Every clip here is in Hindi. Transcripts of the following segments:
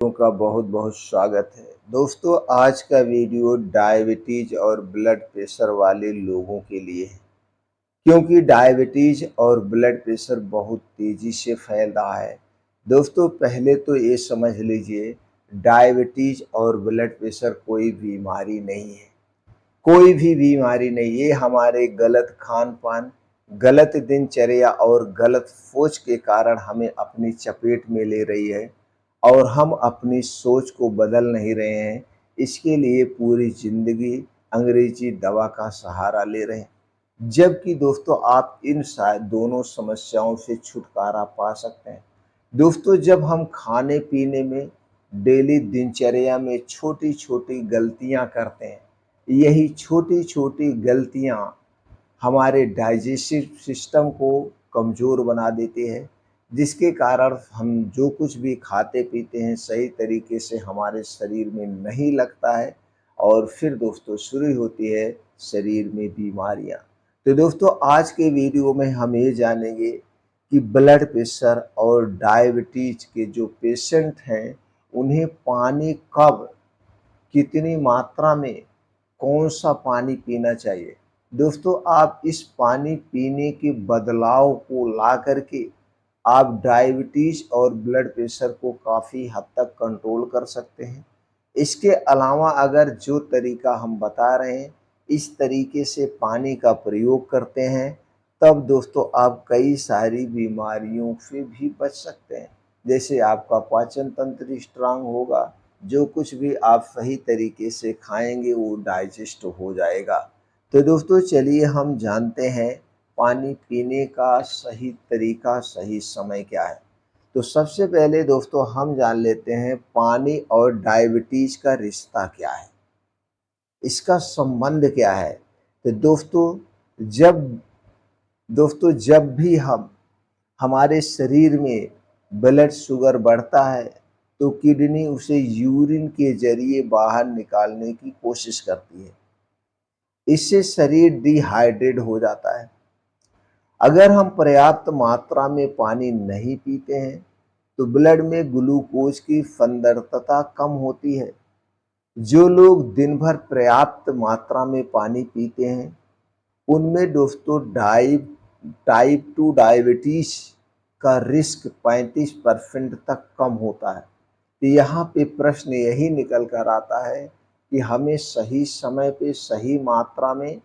का बहुत बहुत स्वागत है। दोस्तों, आज का वीडियो डायबिटीज और ब्लड प्रेशर वाले लोगों के लिए है, क्योंकि डायबिटीज और ब्लड प्रेशर बहुत तेजी से फैल रहा है। दोस्तों, पहले तो ये समझ लीजिए, डायबिटीज और ब्लड प्रेशर कोई बीमारी नहीं है। कोई भी बीमारी नहीं, ये हमारे गलत खान पान, गलत दिनचर्या और गलत सोच के कारण हमें अपनी चपेट में ले रही है और हम अपनी सोच को बदल नहीं रहे हैं। इसके लिए पूरी जिंदगी अंग्रेजी दवा का सहारा ले रहे हैं, जबकि दोस्तों आप इन शायद दोनों समस्याओं से छुटकारा पा सकते हैं। दोस्तों, जब हम खाने पीने में, डेली दिनचर्या में छोटी छोटी गलतियां करते हैं, यही छोटी छोटी गलतियां हमारे डाइजेस्टिव सिस्टम को कमज़ोर बना देती है, जिसके कारण हम जो कुछ भी खाते पीते हैं सही तरीके से हमारे शरीर में नहीं लगता है और फिर दोस्तों शुरू होती है शरीर में बीमारियां। तो दोस्तों, आज के वीडियो में हम ये जानेंगे कि ब्लड प्रेशर और डायबिटीज के जो पेशेंट हैं, उन्हें पानी कब, कितनी मात्रा में, कौन-सा पानी पीना चाहिए। दोस्तों, आप इस पानी पीने के बदलाव को ला कर के आप डायबिटीज़ और ब्लड प्रेशर को काफ़ी हद तक कंट्रोल कर सकते हैं। इसके अलावा अगर जो तरीका हम बता रहे हैं, इस तरीके से पानी का प्रयोग करते हैं, तब दोस्तों आप कई सारी बीमारियों से भी बच सकते हैं। जैसे आपका पाचन तंत्र स्ट्रांग होगा, जो कुछ भी आप सही तरीके से खाएँगे वो डाइजेस्ट हो जाएगा। तो दोस्तों चलिए हम जानते हैं पानी पीने का सही तरीका, सही समय क्या है। तो सबसे पहले दोस्तों हम जान लेते हैं पानी और डायबिटीज़ का रिश्ता क्या है, इसका संबंध क्या है। तो जब जब भी हमारे शरीर में ब्लड शुगर बढ़ता है, तो किडनी उसे यूरिन के ज़रिए बाहर निकालने की कोशिश करती है। इससे शरीर डिहाइड्रेट हो जाता है। अगर हम पर्याप्त मात्रा में पानी नहीं पीते हैं, तो ब्लड में ग्लूकोज की सांद्रता कम होती है। जो लोग दिन भर पर्याप्त मात्रा में पानी पीते हैं, उनमें दोस्तों टाइप 2 डायबिटीज़ का रिस्क 35% तक कम होता है। तो यहाँ पे प्रश्न यही निकल कर आता है कि हमें सही समय पे सही मात्रा में,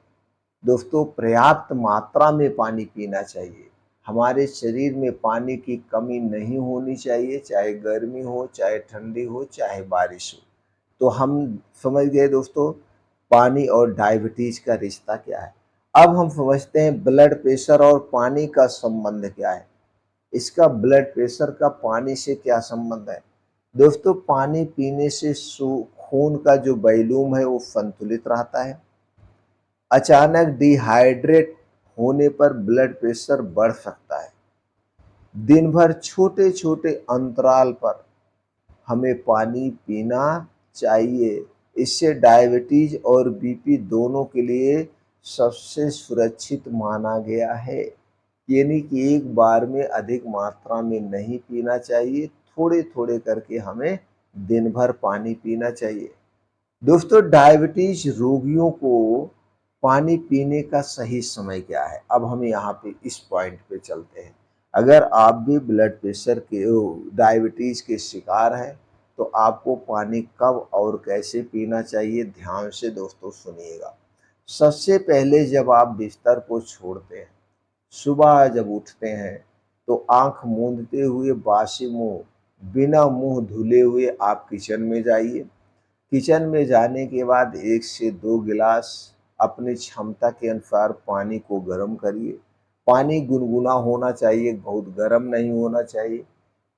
दोस्तों पर्याप्त मात्रा में पानी पीना चाहिए। हमारे शरीर में पानी की कमी नहीं होनी चाहिए, चाहे गर्मी हो, चाहे ठंडी हो, चाहे बारिश हो। तो हम समझ गए दोस्तों पानी और डायबिटीज का रिश्ता क्या है। अब हम समझते हैं ब्लड प्रेशर और पानी का संबंध क्या है। इसका ब्लड प्रेशर का पानी से क्या संबंध है। दोस्तों, पानी पीने से खून का जो वॉल्यूम है वो संतुलित रहता है। अचानक डिहाइड्रेट होने पर ब्लड प्रेशर बढ़ सकता है। दिन भर छोटे छोटे अंतराल पर हमें पानी पीना चाहिए। इससे डायबिटीज और बीपी दोनों के लिए सबसे सुरक्षित माना गया है। यानी कि एक बार में अधिक मात्रा में नहीं पीना चाहिए, थोड़े थोड़े करके हमें दिन भर पानी पीना चाहिए। दोस्तों, डायबिटीज रोगियों को पानी पीने का सही समय क्या है, अब हम यहाँ पे इस पॉइंट पे चलते हैं। अगर आप भी ब्लड प्रेशर के, डायबिटीज के शिकार हैं, तो आपको पानी कब और कैसे पीना चाहिए, ध्यान से दोस्तों सुनिएगा। सबसे पहले जब आप बिस्तर को छोड़ते हैं, सुबह जब उठते हैं, तो आंख मूंदते हुए बासी मुंह, बिना मुंह धुले हुए आप किचन में जाइए। किचन में जाने के बाद 1 से 2 गिलास अपनी क्षमता के अनुसार पानी को गर्म करिए। पानी गुनगुना होना चाहिए, बहुत गर्म नहीं होना चाहिए।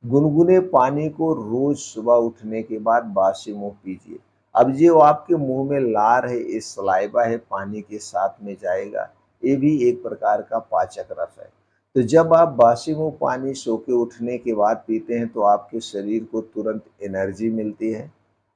गुनगुने पानी को रोज सुबह उठने के बाद बासी मुंह पीजिए। अब जो आपके मुंह में लार है, ये सलाइवा है, पानी के साथ में जाएगा। ये भी एक प्रकार का पाचक रस है। तो जब आप बासी मुंह पानी सो के उठने के बाद पीते हैं, तो आपके शरीर को तुरंत एनर्जी मिलती है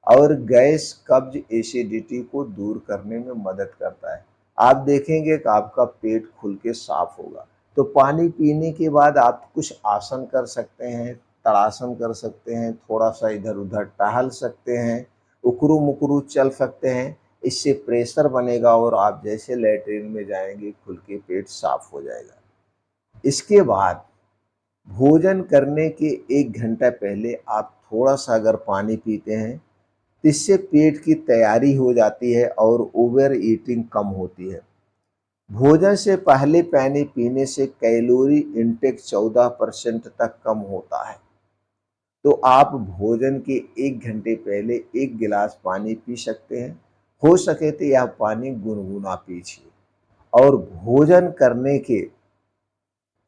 और गैस, कब्ज, एसिडिटी को दूर करने में मदद करता है। आप देखेंगे कि आपका पेट खुल के साफ होगा। तो पानी पीने के बाद आप कुछ आसन कर सकते हैं, तड़ासन कर सकते हैं, थोड़ा सा इधर उधर टहल सकते हैं, उकरू मुकरू चल सकते हैं। इससे प्रेशर बनेगा और आप जैसे लैट्रिन में जाएंगे खुल के पेट साफ हो जाएगा। इसके बाद भोजन करने के 1 घंटा पहले आप थोड़ा सा अगर पानी पीते हैं तो इससे पेट की तैयारी हो जाती है और ओवर ईटिंग कम होती है। भोजन से पहले पानी पीने से कैलोरी इंटेक 14% तक कम होता है। तो आप भोजन के 1 घंटे पहले 1 गिलास पानी पी सकते हैं। हो सके तो यह पानी गुनगुना पीजिए। और भोजन करने के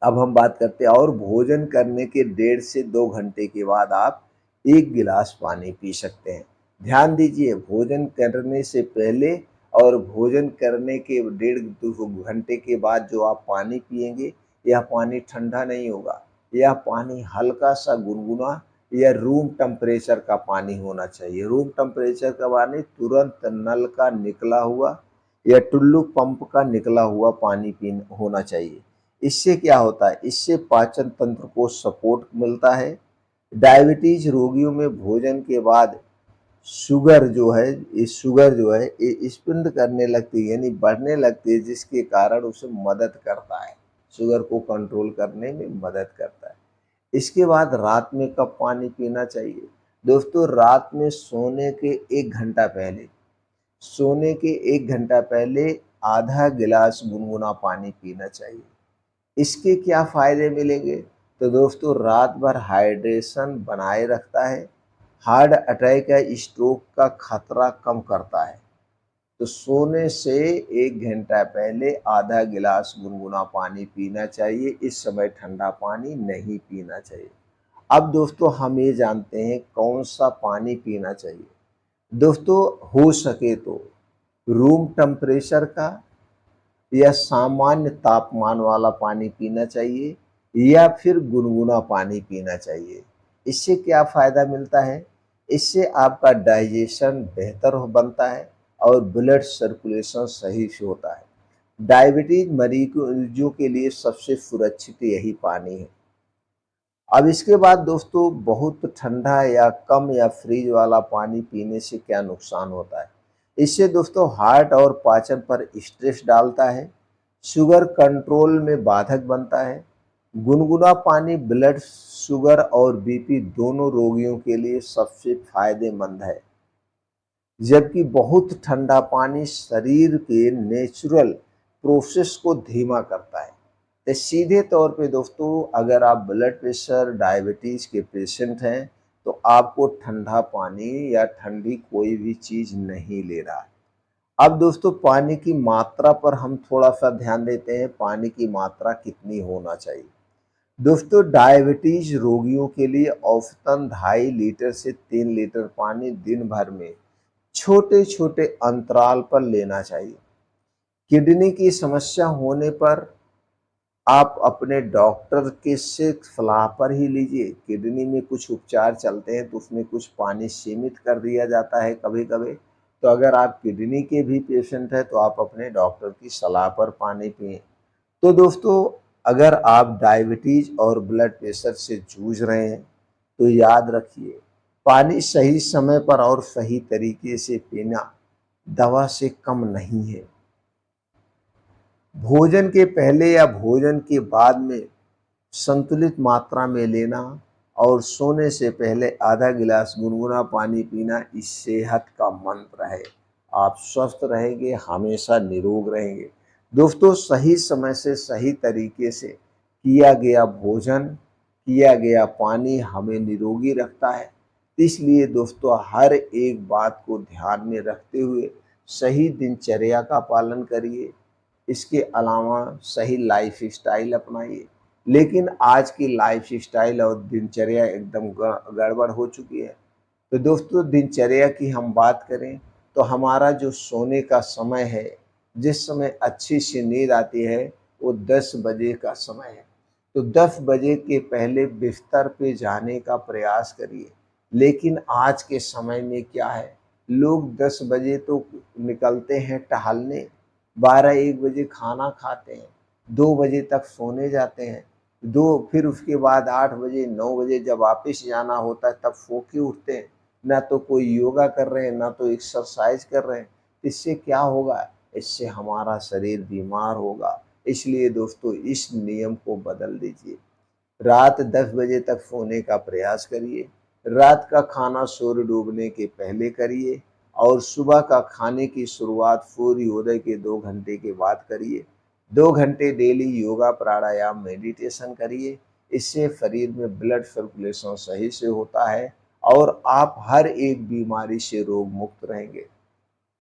अब हम बात करते हैं और भोजन करने के 1.5 से 2 घंटे के बाद आप 1 गिलास पानी पी सकते हैं। ध्यान दीजिए, भोजन करने से पहले और भोजन करने के 1.5 से 2 घंटे के बाद जो आप पानी पिएंगे, यह पानी ठंडा नहीं होगा। यह पानी हल्का सा गुनगुना या रूम टेम्परेचर का पानी होना चाहिए। रूम टेम्परेचर का पानी तुरंत नल का निकला हुआ या टुल्लू पंप का निकला हुआ पानी पीना होना चाहिए। इससे क्या होता है, इससे पाचन तंत्र को सपोर्ट मिलता है। डायबिटीज रोगियों में भोजन के बाद शुगर जो है, ये स्पिंड करने लगती है, यानी बढ़ने लगती है, जिसके कारण उसे मदद करता है, शुगर को कंट्रोल करने में मदद करता है। इसके बाद रात में कब पानी पीना चाहिए? दोस्तों, रात में सोने के 1 घंटा पहले आधा गिलास गुनगुना पानी पीना चाहिए। इसके क्या फ़ायदे मिलेंगे? तो दोस्तों, रात भर हाइड्रेशन बनाए रखता है, हार्ट अटैक या स्ट्रोक का खतरा कम करता है। तो सोने से 1 घंटा पहले आधा गिलास गुनगुना पानी पीना चाहिए। इस समय ठंडा पानी नहीं पीना चाहिए। अब दोस्तों, हम ये जानते हैं कौन सा पानी पीना चाहिए। दोस्तों, हो सके तो रूम टेम्परेचर का या सामान्य तापमान वाला पानी पीना चाहिए या फिर गुनगुना पानी पीना चाहिए। इससे क्या फ़ायदा मिलता है? इससे आपका डाइजेशन बेहतर हो बनता है और ब्लड सर्कुलेशन सही से होता है। डायबिटीज मरीजों के लिए सबसे सुरक्षित यही पानी है। अब इसके बाद दोस्तों, बहुत ठंडा या कम या फ्रीज वाला पानी पीने से क्या नुकसान होता है? इससे दोस्तों हार्ट और पाचन पर स्ट्रेस डालता है, शुगर कंट्रोल में बाधक बनता है। गुनगुना पानी ब्लड शुगर और बीपी दोनों रोगियों के लिए सबसे फायदेमंद है, जबकि बहुत ठंडा पानी शरीर के नेचुरल प्रोसेस को धीमा करता है। तो सीधे तौर पे दोस्तों, अगर आप ब्लड प्रेशर डायबिटीज़ के पेशेंट हैं तो आपको ठंडा पानी या ठंडी कोई भी चीज़ नहीं ले रहा है। अब दोस्तों, पानी की मात्रा पर हम थोड़ा सा ध्यान देते हैं। पानी की मात्रा कितनी होना चाहिए? दोस्तों, डायबिटीज रोगियों के लिए औसतन 2.5 लीटर से 3 लीटर पानी दिन भर में छोटे छोटे अंतराल पर लेना चाहिए। किडनी की समस्या होने पर आप अपने डॉक्टर के से सलाह पर ही लीजिए। किडनी में कुछ उपचार चलते हैं तो उसमें कुछ पानी सीमित कर दिया जाता है कभी कभी। तो अगर आप किडनी के भी पेशेंट हैं तो आप अपने डॉक्टर की सलाह पर पानी पिएं। तो दोस्तों, अगर आप डायबिटीज और ब्लड प्रेशर से जूझ रहे हैं तो याद रखिए, पानी सही समय पर और सही तरीके से पीना दवा से कम नहीं है। भोजन के पहले या भोजन के बाद में संतुलित मात्रा में लेना और सोने से पहले आधा गिलास गुनगुना पानी पीना इस सेहत का मंत्र है। आप स्वस्थ रहेंगे, हमेशा निरोग रहेंगे। दोस्तों, सही समय से सही तरीके से किया गया भोजन, किया गया पानी हमें निरोगी रखता है। इसलिए दोस्तों, हर एक बात को ध्यान में रखते हुए सही दिनचर्या का पालन करिए। इसके अलावा सही लाइफस्टाइल अपनाइए। लेकिन आज की लाइफस्टाइल और दिनचर्या एकदम गड़बड़ हो चुकी है। तो दोस्तों, दिनचर्या की हम बात करें तो हमारा जो सोने का समय है, जिस समय अच्छी सी नींद आती है, वो 10 बजे का समय है। तो 10 बजे के पहले बिस्तर पे जाने का प्रयास करिए। लेकिन आज के समय में क्या है, लोग 10 बजे तो निकलते हैं टहलने, 12-1 बजे खाना खाते हैं, 2 बजे तक सोने जाते हैं। फिर उसके बाद 8 बजे 9 बजे जब ऑफिस जाना होता है तब सो के उठते हैं। ना तो कोई योगा कर रहे हैं, ना तो एक्सरसाइज कर रहे हैं। इससे क्या होगा? इससे हमारा शरीर बीमार होगा। इसलिए दोस्तों इस नियम को बदल दीजिए। रात 10 बजे तक सोने का प्रयास करिए। रात का खाना सूर्य डूबने के पहले करिए और सुबह का खाने की शुरुआत सूर्योदय के 2 घंटे के बाद करिए। 2 घंटे डेली योगा, प्राणायाम, मेडिटेशन करिए। इससे शरीर में ब्लड सर्कुलेशन सही से होता है और आप हर एक बीमारी से रोग मुक्त रहेंगे।